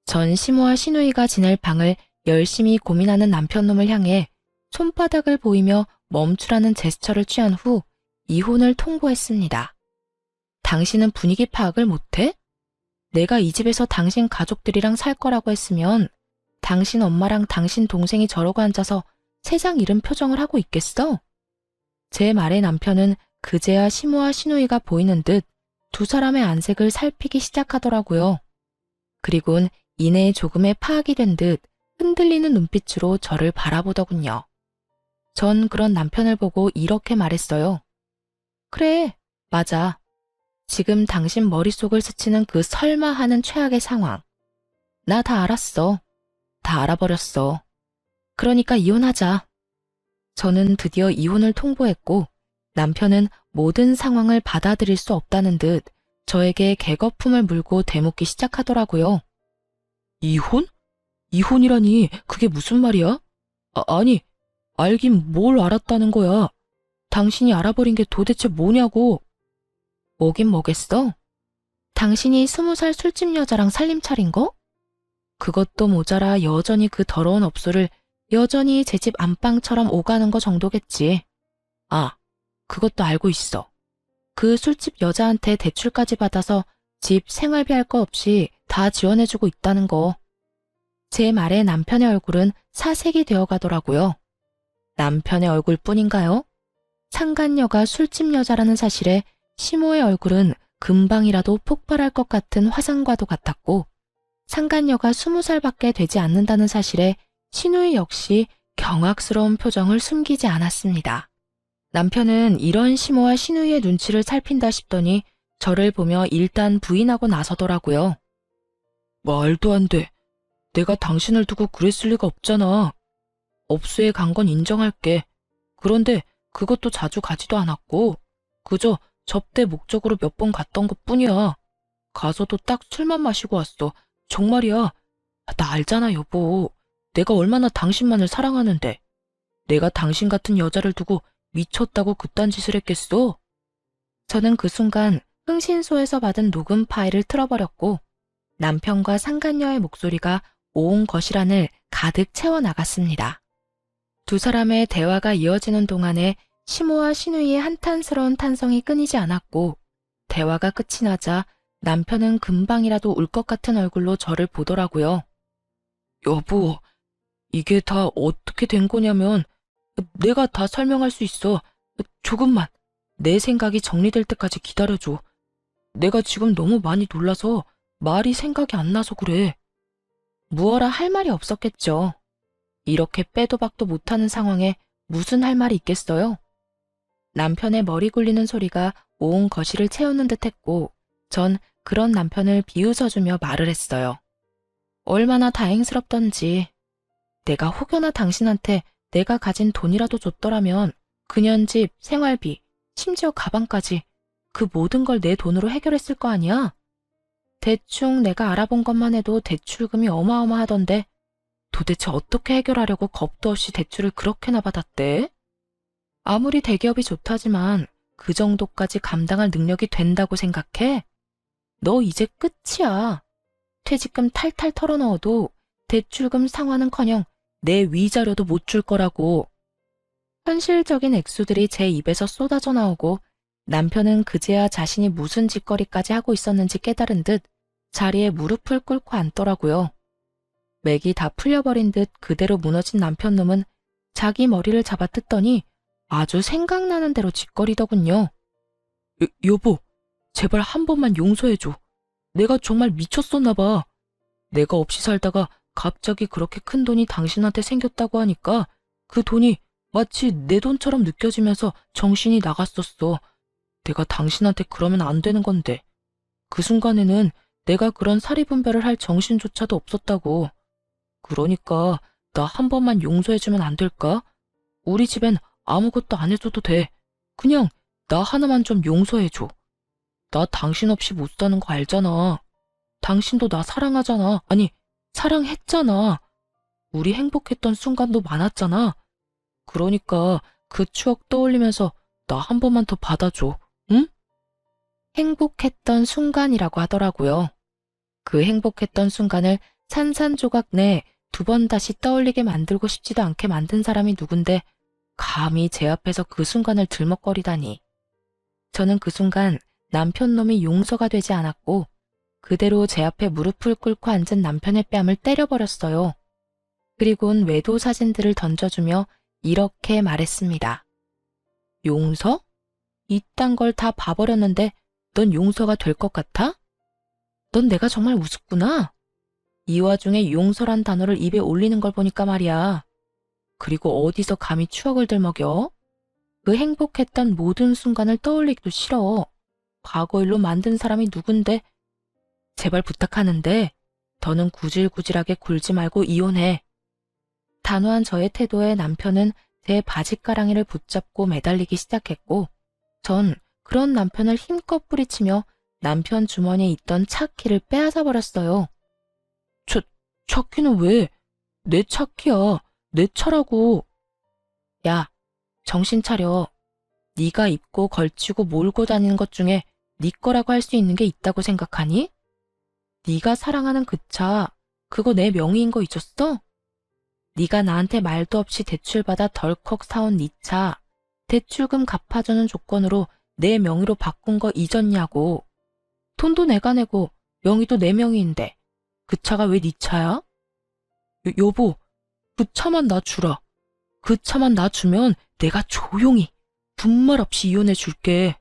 전 시모와 시누이가 지낼 방을 열심히 고민하는 남편 놈을 향해 손바닥을 보이며 멈추라는 제스처를 취한 후 이혼을 통보했습니다. 당신은 분위기 파악을 못해? 내가 이 집에서 당신 가족들이랑 살 거라고 했으면 당신 엄마랑 당신 동생이 저러고 앉아서 세상 잃은 표정을 하고 있겠어? 제 말에 남편은 그제야 시모와 시누이가 보이는 듯 두 사람의 안색을 살피기 시작하더라고요. 그리곤 이내에 조금의 파악이 된 듯 흔들리는 눈빛으로 저를 바라보더군요. 전 그런 남편을 보고 이렇게 말했어요. 그래, 맞아. 지금 당신 머릿속을 스치는 그 설마 하는 최악의 상황. 나 다 알았어. 다 알아버렸어. 그러니까 이혼하자. 저는 드디어 이혼을 통보했고 남편은 모든 상황을 받아들일 수 없다는 듯 저에게 개거품을 물고 대묻기 시작하더라고요. 이혼? 이혼이라니 그게 무슨 말이야? 아니, 알긴 뭘 알았다는 거야. 당신이 알아버린 게 도대체 뭐냐고. 뭐긴 뭐겠어? 당신이 20살 술집 여자랑 살림 차린 거? 그것도 모자라 여전히 그 더러운 업소를 여전히 제 집 안방처럼 오가는 거 정도겠지. 아, 그것도 알고 있어. 그 술집 여자한테 대출까지 받아서 집 생활비 할 거 없이 다 지원해주고 있다는 거. 제 말에 남편의 얼굴은 사색이 되어 가더라고요. 남편의 얼굴뿐인가요? 상간녀가 술집 여자라는 사실에 시모의 얼굴은 금방이라도 폭발할 것 같은 화상과도 같았고 상간녀가 20살밖에 되지 않는다는 사실에 시누이 역시 경악스러운 표정을 숨기지 않았습니다. 남편은 이런 시모와 시누이의 눈치를 살핀다 싶더니 저를 보며 일단 부인하고 나서더라고요. 말도 안 돼. 내가 당신을 두고 그랬을 리가 없잖아. 업소에 간 건 인정할게. 그런데 그것도 자주 가지도 않았고 그저 접대 목적으로 몇 번 갔던 것뿐이야. 가서도 딱 술만 마시고 왔어. 정말이야. 나 알잖아, 여보. 내가 얼마나 당신만을 사랑하는데. 내가 당신 같은 여자를 두고 미쳤다고 그딴 짓을 했겠어? 저는 그 순간 흥신소에서 받은 녹음 파일을 틀어버렸고 남편과 상간녀의 목소리가 온 거실 안을 가득 채워나갔습니다. 두 사람의 대화가 이어지는 동안에 시모와 시누이의 한탄스러운 탄성이 끊이지 않았고 대화가 끝이 나자 남편은 금방이라도 울 것 같은 얼굴로 저를 보더라고요. 여보, 이게 다 어떻게 된 거냐면 내가 다 설명할 수 있어. 조금만 내 생각이 정리될 때까지 기다려줘. 내가 지금 너무 많이 놀라서 말이 생각이 안 나서 그래. 무어라 할 말이 없었겠죠. 이렇게 빼도 박도 못하는 상황에 무슨 할 말이 있겠어요? 남편의 머리 굴리는 소리가 온 거실을 채우는 듯 했고 전 그런 남편을 비웃어주며 말을 했어요. 얼마나 다행스럽던지. 내가 혹여나 당신한테 내가 가진 돈이라도 줬더라면 그년 집, 생활비, 심지어 가방까지 그 모든 걸 내 돈으로 해결했을 거 아니야? 대충 내가 알아본 것만 해도 대출금이 어마어마하던데 도대체 어떻게 해결하려고 겁도 없이 대출을 그렇게나 받았대? 아무리 대기업이 좋다지만 그 정도까지 감당할 능력이 된다고 생각해? 너 이제 끝이야. 퇴직금 탈탈 털어넣어도 대출금 상환은커녕 내 위자료도 못 줄 거라고. 현실적인 액수들이 제 입에서 쏟아져 나오고 남편은 그제야 자신이 무슨 짓거리까지 하고 있었는지 깨달은 듯 자리에 무릎을 꿇고 앉더라고요. 맥이 다 풀려버린 듯 그대로 무너진 남편 놈은 자기 머리를 잡아 뜯더니 아주 생각나는 대로 짓거리더군요. 여보, 제발 한 번만 용서해줘. 내가 정말 미쳤었나 봐. 내가 없이 살다가 갑자기 그렇게 큰 돈이 당신한테 생겼다고 하니까 그 돈이 마치 내 돈처럼 느껴지면서 정신이 나갔었어. 내가 당신한테 그러면 안 되는 건데. 그 순간에는 내가 그런 사리분별을 할 정신조차도 없었다고. 그러니까 나 한 번만 용서해주면 안 될까? 우리 집엔 아무것도 안 해줘도 돼. 그냥 나 하나만 좀 용서해줘. 나 당신 없이 못 사는 거 알잖아. 당신도 나 사랑하잖아. 아니, 사랑했잖아. 우리 행복했던 순간도 많았잖아. 그러니까 그 추억 떠올리면서 나 한 번만 더 받아줘. 응? 행복했던 순간이라고 하더라고요. 그 행복했던 순간을 산산조각 내 두 번 다시 떠올리게 만들고 싶지도 않게 만든 사람이 누군데 감히 제 앞에서 그 순간을 들먹거리다니. 저는 그 순간 남편 놈이 용서가 되지 않았고 그대로 제 앞에 무릎을 꿇고 앉은 남편의 뺨을 때려버렸어요. 그리곤 외도 사진들을 던져주며 이렇게 말했습니다. 용서? 이딴 걸 다 봐버렸는데 넌 용서가 될 것 같아? 넌 내가 정말 우습구나. 이 와중에 용서란 단어를 입에 올리는 걸 보니까 말이야. 그리고 어디서 감히 추억을 들먹여? 그 행복했던 모든 순간을 떠올리기도 싫어. 과거 일로 만든 사람이 누군데? 제발 부탁하는데 더는 구질구질하게 굴지 말고 이혼해. 단호한 저의 태도에 남편은 제 바지가랑이를 붙잡고 매달리기 시작했고 전 그런 남편을 힘껏 뿌리치며 남편 주머니에 있던 차키를 빼앗아 버렸어요. 차키는 왜? 내 차키야. 내 차라고. 야, 정신 차려. 네가 입고 걸치고 몰고 다니는 것 중에 네 거라고 할 수 있는 게 있다고 생각하니? 네가 사랑하는 그 차, 그거 내 명의인 거 잊었어? 네가 나한테 말도 없이 대출받아 덜컥 사온 네 차, 대출금 갚아주는 조건으로 내 명의로 바꾼 거 잊었냐고. 돈도 내가 내고 명의도 내 명의인데 그 차가 왜 네 차야? 여보, 그 차만 나 주라. 그 차만 나 주면 내가 조용히 분말 없이 이혼해 줄게.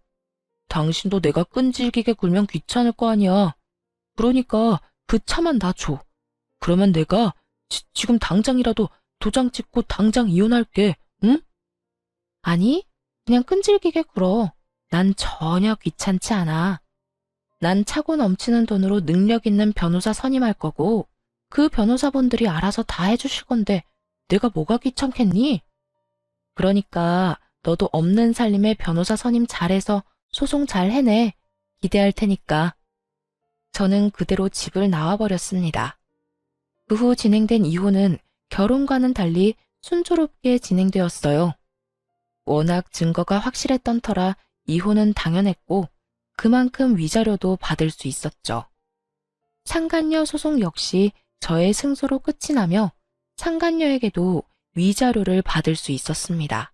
당신도 내가 끈질기게 굴면 귀찮을 거 아니야. 그러니까 그 차만 나 줘. 그러면 내가 지금 당장이라도 도장 찍고 당장 이혼할게. 응? 아니, 그냥 끈질기게 굴어. 난 전혀 귀찮지 않아. 난 차고 넘치는 돈으로 능력 있는 변호사 선임할 거고 그 변호사분들이 알아서 다 해주실 건데 내가 뭐가 귀찮겠니? 그러니까 너도 없는 살림에 변호사 선임 잘해서 소송 잘 해내. 기대할 테니까. 저는 그대로 집을 나와버렸습니다. 그 후 진행된 이혼은 결혼과는 달리 순조롭게 진행되었어요. 워낙 증거가 확실했던 터라 이혼은 당연했고 그만큼 위자료도 받을 수 있었죠. 상간녀 소송 역시 저의 승소로 끝이 나며 상간녀에게도 위자료를 받을 수 있었습니다.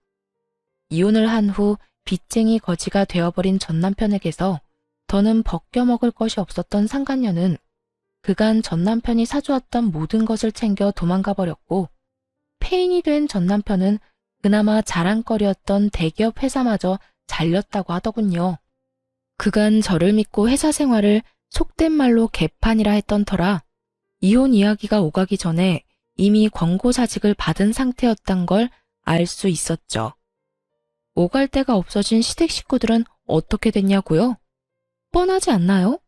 이혼을 한 후 빚쟁이 거지가 되어버린 전 남편에게서 더는 벗겨먹을 것이 없었던 상간녀는 그간 전 남편이 사주었던 모든 것을 챙겨 도망가 버렸고 폐인이 된 전 남편은 그나마 자랑거리였던 대기업 회사마저 잘렸다고 하더군요. 그간 저를 믿고 회사 생활을 속된 말로 개판이라 했던 터라 이혼 이야기가 오가기 전에 이미 권고사직을 받은 상태였단 걸 알 수 있었죠. 오갈 데가 없어진 시댁 식구들은 어떻게 됐냐고요? 뻔하지 않나요?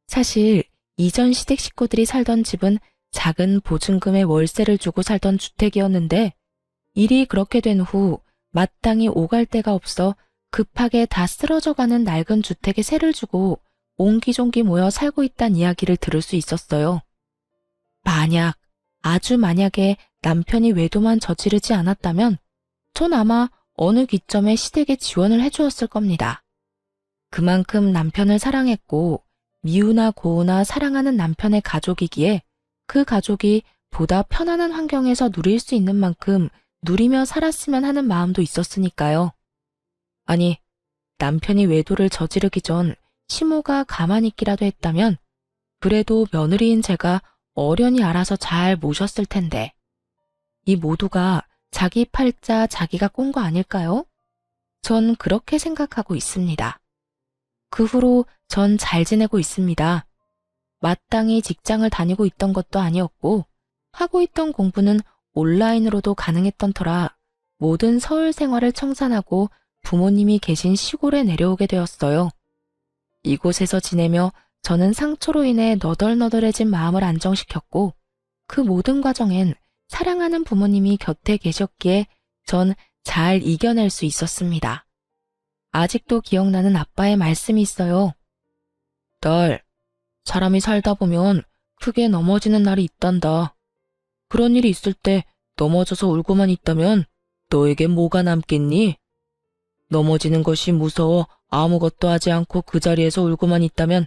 사실 이전 시댁 식구들이 살던 집은 작은 보증금의 월세를 주고 살던 주택이었는데 일이 그렇게 된 후 마땅히 오갈 데가 없어 급하게 다 쓰러져가는 낡은 주택에 세를 주고 옹기종기 모여 살고 있다는 이야기를 들을 수 있었어요. 만약, 아주 만약에 남편이 외도만 저지르지 않았다면 전 아마 어느 기점에 시댁에 지원을 해주었을 겁니다. 그만큼 남편을 사랑했고 미우나 고우나 사랑하는 남편의 가족이기에 그 가족이 보다 편안한 환경에서 누릴 수 있는 만큼 누리며 살았으면 하는 마음도 있었으니까요. 아니, 남편이 외도를 저지르기 전 시모가 가만히 있기라도 했다면 그래도 며느리인 제가 어련히 알아서 잘 모셨을 텐데. 이 모두가 자기 팔자 자기가 꼰 거 아닐까요? 전 그렇게 생각하고 있습니다. 그 후로 전 잘 지내고 있습니다. 마땅히 직장을 다니고 있던 것도 아니었고 하고 있던 공부는 온라인으로도 가능했던 터라 모든 서울 생활을 청산하고 부모님이 계신 시골에 내려오게 되었어요. 이곳에서 지내며 저는 상처로 인해 너덜너덜해진 마음을 안정시켰고 그 모든 과정엔 사랑하는 부모님이 곁에 계셨기에 전 잘 이겨낼 수 있었습니다. 아직도 기억나는 아빠의 말씀이 있어요. 딸, 사람이 살다 보면 크게 넘어지는 날이 있단다. 그런 일이 있을 때 넘어져서 울고만 있다면 너에게 뭐가 남겠니? 넘어지는 것이 무서워 아무것도 하지 않고 그 자리에서 울고만 있다면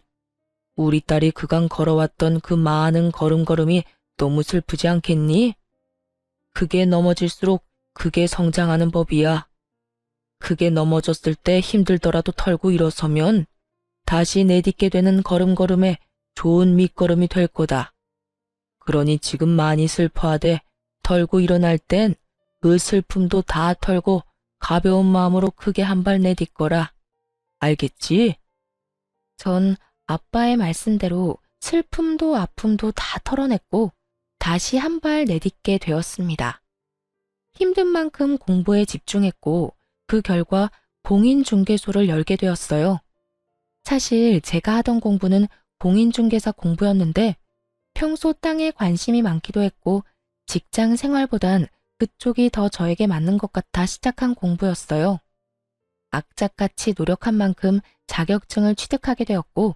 우리 딸이 그간 걸어왔던 그 많은 걸음걸음이 너무 슬프지 않겠니? 크게 넘어질수록 크게 성장하는 법이야. 크게 넘어졌을 때 힘들더라도 털고 일어서면 다시 내딛게 되는 걸음걸음에 좋은 밑거름이 될 거다. 그러니 지금 많이 슬퍼하되 털고 일어날 땐 그 슬픔도 다 털고 가벼운 마음으로 크게 한 발 내딛거라. 알겠지? 전 아빠의 말씀대로 슬픔도 아픔도 다 털어냈고 다시 한 발 내딛게 되었습니다. 힘든 만큼 공부에 집중했고 그 결과 공인중개소를 열게 되었어요. 사실 제가 하던 공부는 공인중개사 공부였는데 평소 땅에 관심이 많기도 했고 직장 생활보단 그쪽이 더 저에게 맞는 것 같아 시작한 공부였어요. 악착같이 노력한 만큼 자격증을 취득하게 되었고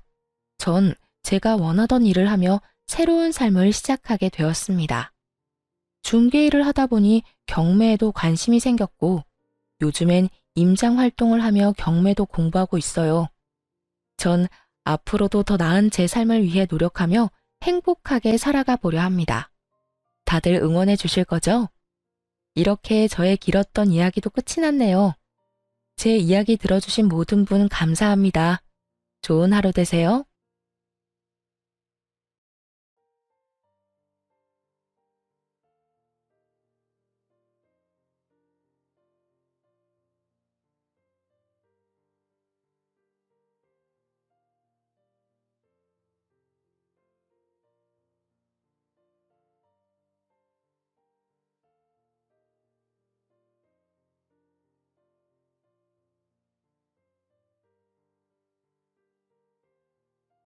전 제가 원하던 일을 하며 새로운 삶을 시작하게 되었습니다. 중개 일을 하다 보니 경매에도 관심이 생겼고 요즘엔 임장 활동을 하며 경매도 공부하고 있어요. 전 앞으로도 더 나은 제 삶을 위해 노력하며 행복하게 살아가 보려 합니다. 다들 응원해 주실 거죠? 이렇게 저의 길었던 이야기도 끝이 났네요. 제 이야기 들어주신 모든 분 감사합니다. 좋은 하루 되세요.